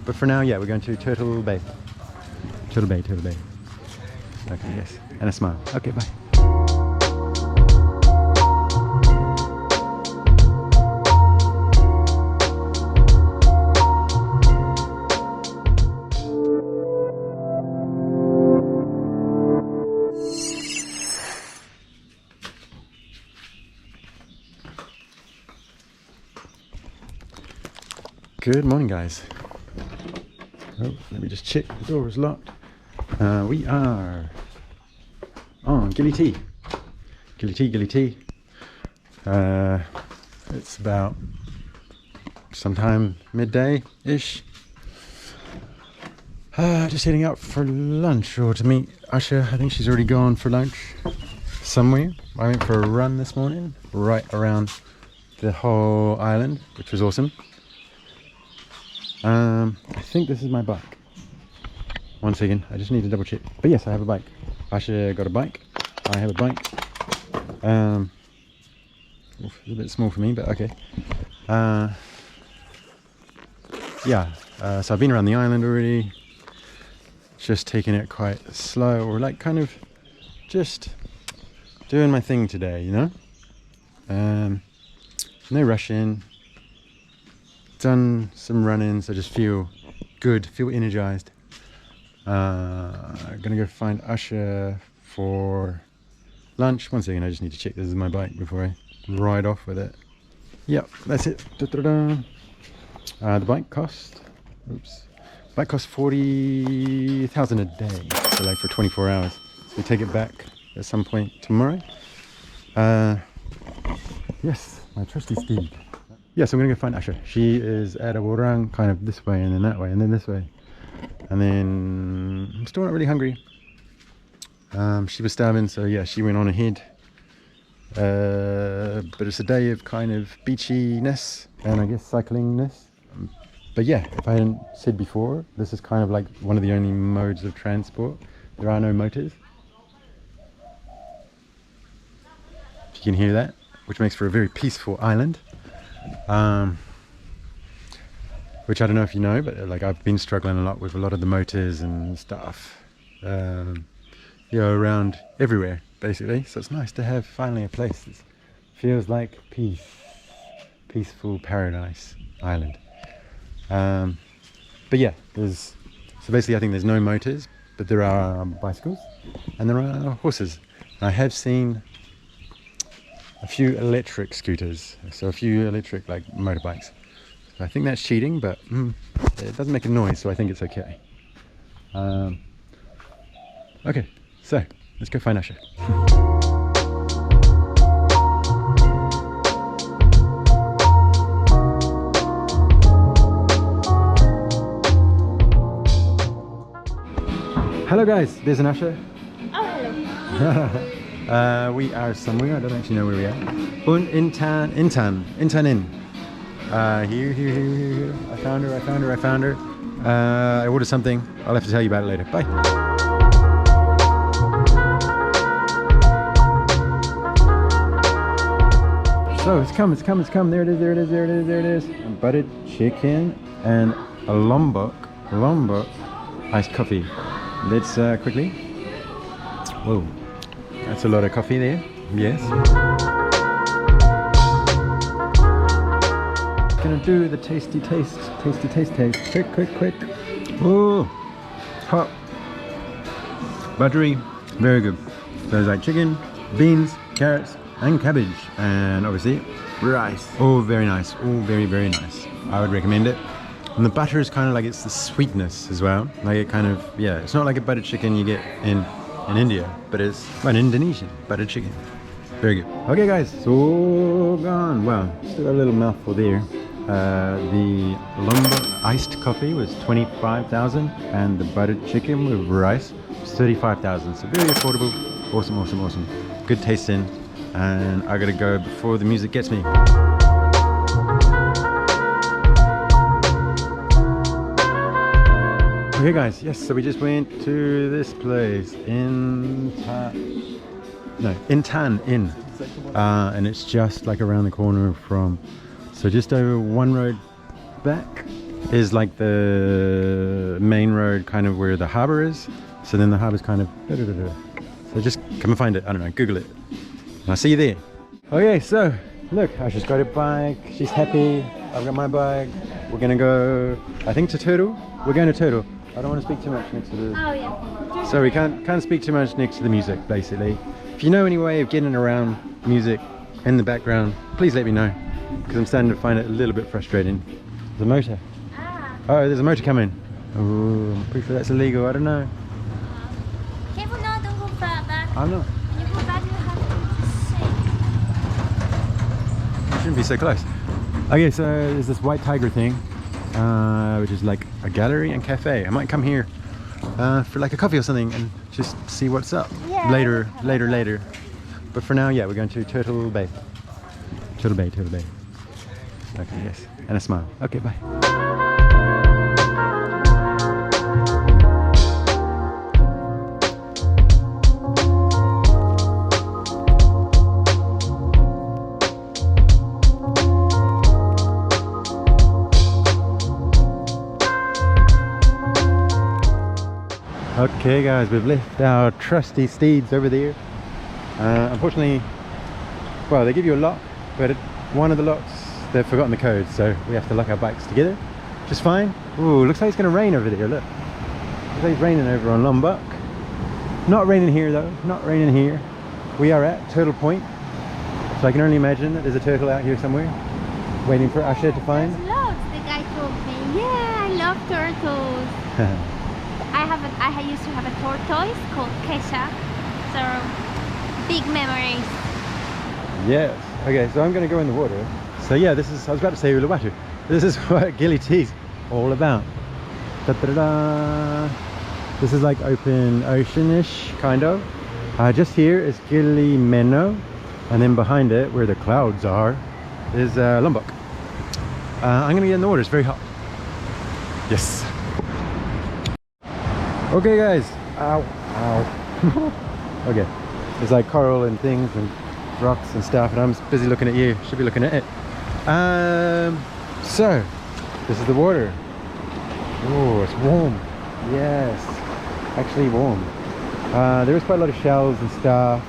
But for now, yeah, we're going to Turtle Bay. Turtle Bay, Turtle Bay. Okay, yes. And a smile. Okay, bye. Good morning, guys. Oh, let me just check the door is locked. We are on Gili tea. Gili tea. It's about sometime midday-ish. Just heading out for lunch or to meet Asha. I think she's already gone for lunch somewhere. I went for a run this morning, right around the whole island, which was awesome. I think this is my bike. One second, I just need to double check. But yes, I have a bike. Asha got a bike. I have a bike. It's a bit small for me, but okay. Yeah, so I've been around the island already. Just taking it quite slow, or like kind of just doing my thing today, you know? No rushing. Done some run-ins. I just feel good, feel energized. Gonna go find Asha for lunch. One second, I just need to check this is my bike before I ride off with it. Yep, that's it. The bike cost, bike cost 40,000 a day, so like for 24 hours. So we take it back at some point tomorrow. Yes, my trusty steed. Yeah, so I'm gonna go find Asha. She is at a warang, kind of this way and then that way and then this way. And then I'm still not really hungry. She was starving, so yeah, she went on ahead. But it's a day of kind of beachiness and I guess cyclingness. But yeah, if I hadn't said before, this is kind of like one of the only modes of transport. There are no motors. If you can hear that, which makes for a very peaceful island. Which I don't know if you know, but like I've been struggling a lot with a lot of the motors and stuff, you know, around everywhere basically. So it's nice to have finally a place that feels like peaceful paradise island. But yeah, so basically I think there's no motors, but there are bicycles and there are horses. I have seen a few electric scooters, so a few electric like motorbikes. So I think that's cheating, but it doesn't make a noise, so I think it's okay. Okay, so let's go find Asha. Hello guys, there's an Asha. Oh, hello. We are somewhere, I don't actually know where we are. Intan Inn. Here. I found her. I ordered something. I'll have to tell you about it later. Bye. So it's come. There it is. Buttered chicken and a lombok iced coffee. Let's quickly. Whoa, that's a lot of coffee there. Yes. Gonna do the tasty taste. Quick. Oh, hot, buttery, very good. So it's like chicken, beans, carrots, and cabbage, and obviously rice. Oh, very nice. Oh, very nice. I would recommend it. And the butter is kind of like, it's the sweetness as well. Like it kind of, yeah, it's not like a buttered chicken you get in India, but it's an Indonesian buttered chicken. Very good. Okay guys, so gone. Well, still got a little mouthful there. The lombok iced coffee was 25,000 and the buttered chicken with rice was 35,000. So very affordable. Awesome. Good tasting. And I gotta go before the music gets me. Okay guys, yes, so we just went to this place Intan Inn, and it's just like around the corner from, so just over one road back is like the main road kind of where the harbour is. So then the harbour's kind of so just come and find it. I don't know, Google it. And I'll see you there. Okay, so look, I just got a bike. She's happy. I've got my bike. We're gonna go, I think, to Turtle. We're going to Turtle. I don't want to speak too much next to the... Oh yeah. So we can't speak too much next to the music, basically. If you know any way of getting around music in the background, please let me know, because I'm starting to find it a little bit frustrating. There's a motor. Ah. Oh, there's a motor coming. Oh, I'm pretty sure that's illegal. I don't know. Careful now, don't go back. I'm not. When you go back, you have to shake. Shouldn't be so close. Okay, so there's this White Tiger thing, which is like a gallery and cafe. I might come here for like a coffee or something and just see what's up. Yeah, Later. But for now, yeah, we're going to Turtle Bay. Turtle Bay. Okay, yes. And a smile. Okay, bye. Okay guys, we've left our trusty steeds over there. Unfortunately, well, they give you a lock, but one of the locks, they've forgotten the code, so we have to lock our bikes together, which is fine. Ooh, looks like it's going to rain over there, look. Looks like it's raining over on Lombok. Not raining here though, not raining here. We are at Turtle Point, so I can only imagine that there's a turtle out here somewhere, waiting for Asha to find. There's loads, the guy told me. Yeah, I love turtles. I used to have a tortoise called Kesha, so big memories. Yes. Okay, so I'm going to go in the water. So yeah, this is, I was about to say Uluwatu. This is what Gili Tea's all about. Da, da, da, da. This is like open ocean-ish, kind of. Just here is Gili Meno, and then behind it, where the clouds are, is Lombok. I'm going to get in the water. It's very hot. Yes. Okay guys, ow. Okay, there's like coral and things and rocks and stuff, and I'm busy looking at you. Should be looking at it. So this is the water. Oh, it's warm. Yes, actually warm. There is quite a lot of shells and stuff,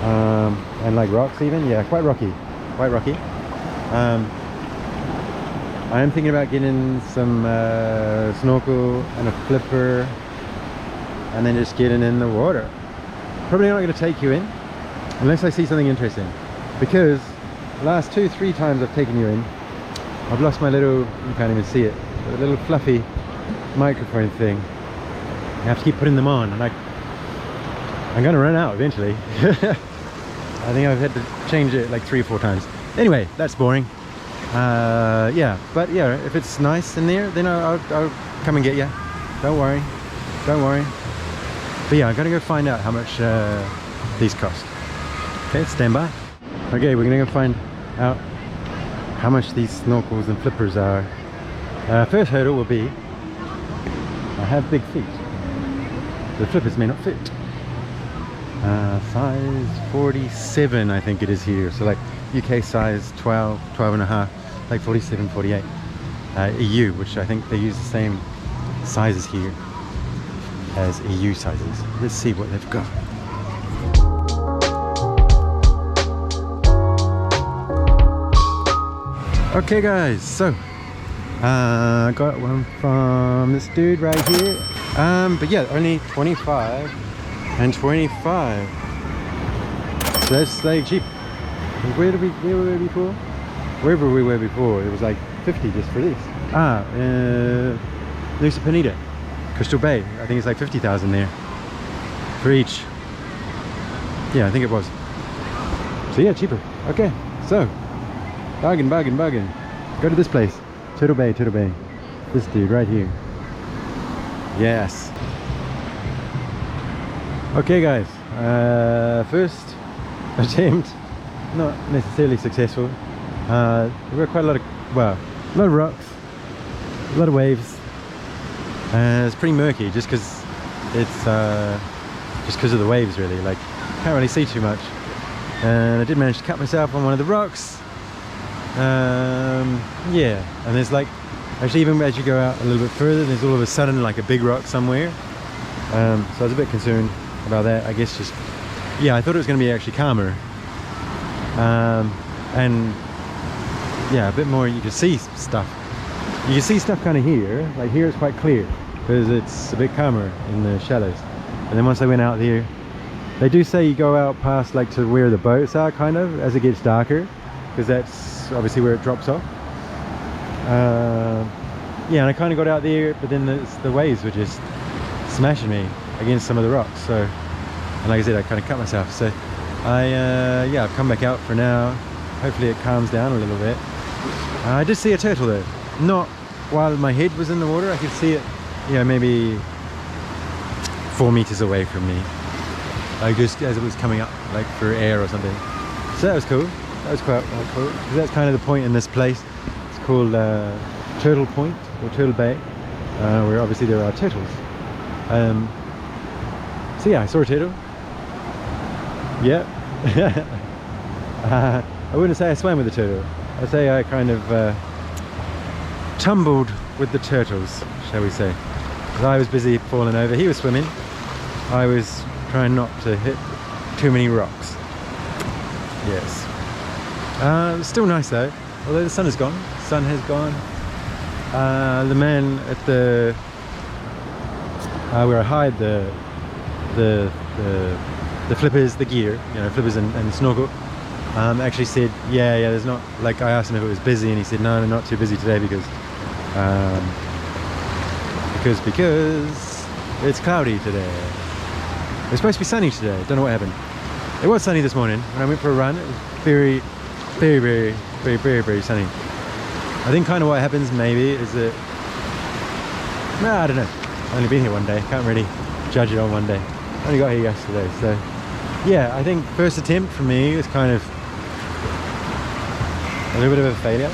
and like rocks even. Yeah, quite rocky. I am thinking about getting some snorkel and a flipper, and then just getting in the water. Probably not going to take you in unless I see something interesting, because the last 2-3 times I've taken you in, I've lost my little, you can't even see it, the little fluffy microphone thing. I have to keep putting them on, and I'm going to run out eventually. I think I've had to change it like 3 or 4 times. Anyway, that's boring. Yeah, but yeah, if it's nice in there, then I'll come and get you. Don't worry. But yeah, I'm gonna go find out how much these cost. Okay, stand by. Okay, we're gonna go find out how much these snorkels and flippers are. First hurdle will be, I have big feet. The flippers may not fit. Size 47 I think it is here, so like UK size 12 and a half, like 47, 48. EU, which I think they use the same sizes here as EU sizes. Let's see what they've got. Okay guys, so I got one from this dude right here. But yeah, only 25 and 25. So that's like cheap. Where were we before? Wherever we were before, it was like 50 just for this. Nusa Penida, Crystal Bay. I think it's like 50,000 there for each. Yeah, I think it was. So yeah, cheaper. Okay, so bargain. Go to this place, Turtle Bay. This dude right here. Yes. Okay guys, first attempt, not necessarily successful. There were quite a lot of rocks, a lot of waves. It's pretty murky just because of the waves really. Like, can't really see too much. And I did manage to cut myself on one of the rocks. Yeah, and there's like Actually, even as you go out a little bit further, there's all of a sudden like a big rock somewhere. So I was a bit concerned about that. I guess just, yeah, I thought it was going to be actually calmer. And yeah, a bit more, you can see stuff. You can see stuff kind of here. Like here it's quite clear because it's a bit calmer in the shallows. And then once I went out there, they do say you go out past like to where the boats are kind of as it gets darker, because that's obviously where it drops off. Yeah, and I kind of got out there, but then the waves were just smashing me against some of the rocks. So, and like I said, I kind of cut myself. So yeah, I've come back out for now. Hopefully it calms down a little bit. I did see a turtle though, not while my head was in the water. I could see it, yeah, maybe 4 meters away from me, like just as it was coming up, like for air or something. So that was cool. That was quite cool, because that's kind of the point in this place. It's called Turtle Point or Turtle Bay, where obviously there are turtles. So yeah, I saw a turtle. Yeah. I wouldn't say I swam with the turtle. I'd say I kind of tumbled with the turtles, shall we say. Because I was busy falling over. He was swimming. I was trying not to hit too many rocks. Yes. It's still nice though, although the sun is gone. Sun has gone. The man at the where I hide the flippers, the gear, you know, flippers and snorkel, actually said, yeah, there's not, like, I asked him if it was busy, and he said, no, they're not too busy today because it's cloudy today. It's supposed to be sunny today. Don't know what happened. It was sunny this morning when I went for a run. It was very, very, very, very, very, very sunny. I think kind of what happens maybe is that, no, I don't know. I've only been here one day. Can't really judge it on one day. I only got here yesterday, so yeah, I think first attempt for me was kind of a little bit of a failure.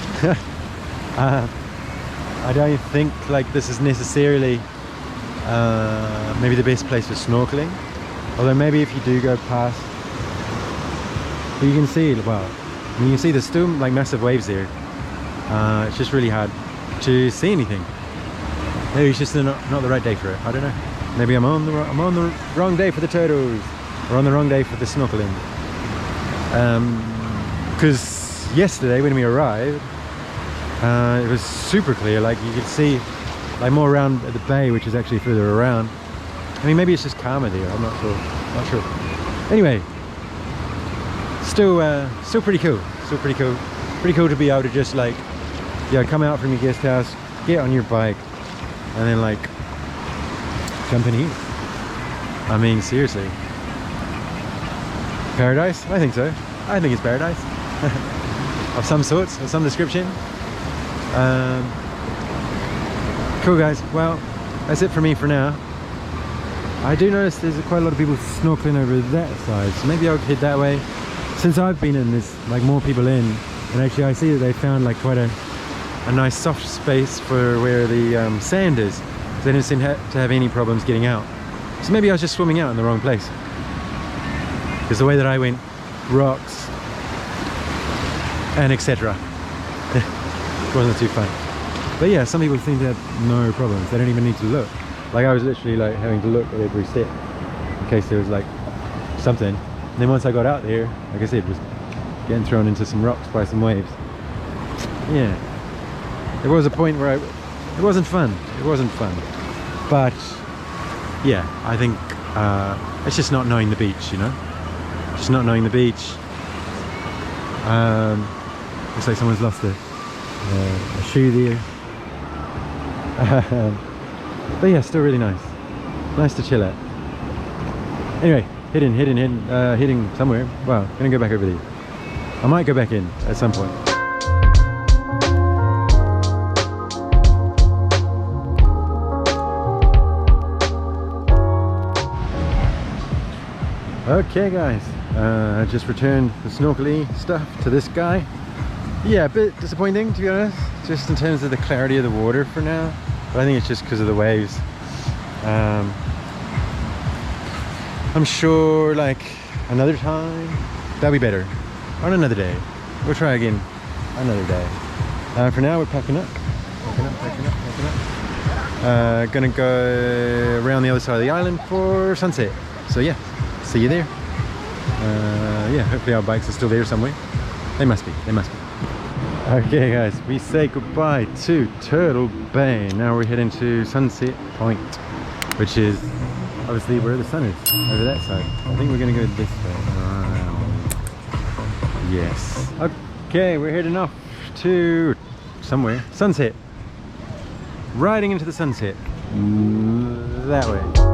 I don't think like this is necessarily maybe the best place for snorkeling, although maybe if you do go past, but you can see, well, you can see there's still like massive waves there. It's just really hard to see anything. Maybe it's just not the right day for it. I don't know. Maybe I'm on the wrong day for the turtles, or on the wrong day for the snorkeling. Because yesterday when we arrived, it was super clear. Like you could see, like more around at the bay, which is actually further around. I mean, maybe it's just calmer there. I'm not sure. Not sure. Anyway, still pretty cool. Still pretty cool. Pretty cool to be able to just like, yeah, come out from your guest house, get on your bike, and then like jump in here. I mean, seriously. Paradise? I think so. I think it's paradise. Of some sorts, of some description. Cool guys, well, that's it for me for now. I do notice there's quite a lot of people snorkeling over that side, so maybe I'll head that way. Since I've been in, there's like more people in, and actually I see that they found like quite a nice soft space for where the sand is. They didn't seem to have any problems getting out. So maybe I was just swimming out in the wrong place. Because the way that I went, rocks, and etc. wasn't too fun. But yeah, some people seem to have no problems. They don't even need to look. Like I was literally like having to look at every step in case there was like something. And then once I got out there, like I said, was getting thrown into some rocks by some waves. Yeah. There was a point where it wasn't fun. It wasn't fun. But yeah, I think it's just not knowing the beach, you know? Just not knowing the beach. Looks like someone's lost a shoe there. But yeah, still really nice. Nice to chill at. Anyway, heading somewhere. Well, gonna go back over there. I might go back in at some point. Okay guys, I just returned the snorkeling stuff to this guy. Yeah, a bit disappointing to be honest, just in terms of the clarity of the water for now. But I think it's just because of the waves. I'm sure like another time, that'll be better. On another day. We'll try again another day. For now we're packing up. Waking up. Gonna go around the other side of the island for sunset. So yeah, see you there. Yeah, hopefully our bikes are still there somewhere. They must be. Okay guys, we say goodbye to Turtle Bay. Now we're heading to Sunset Point, which is obviously where the sun is, over that side. I think we're gonna go this way. Yes. Okay, we're heading off to somewhere. Sunset. Riding into the sunset. That way.